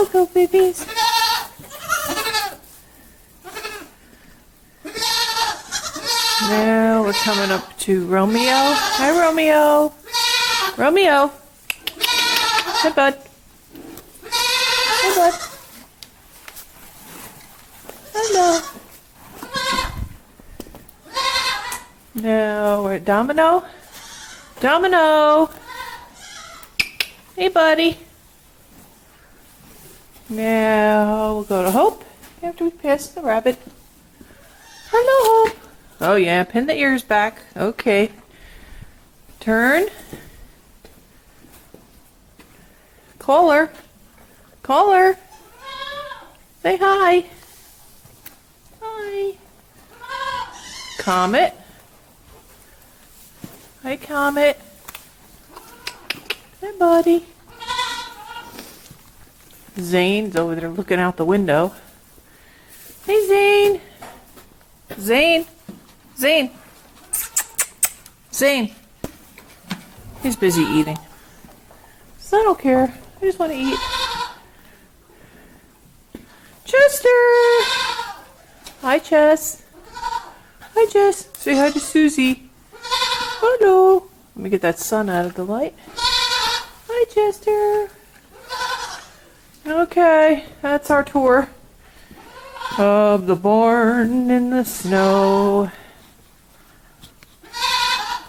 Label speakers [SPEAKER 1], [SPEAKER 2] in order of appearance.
[SPEAKER 1] Go, babies. Now we're coming up to Romeo. Hi, Romeo. Romeo. Hi, bud. Hi, bud. Hello. Now we're at Domino. Domino. Hey, buddy. Now we'll go to Hope after we pass the rabbit. Hello, Hope. Oh, yeah. Pin the ears back. Okay. Turn. Call her. Call her. Say hi. Hi. Comet. Hi, Comet. Hi, buddy. Zane's over there looking out the window. Hey, Zane. Zane. Zane. Zane. He's busy eating. So I don't care. I just want to eat. Chester. Hi, Chess. Hi, Jess. Say hi to Susie. Hello. Let me get that sun out of the light. Hi, Chester. Okay, that's our tour of the Born in the Snow.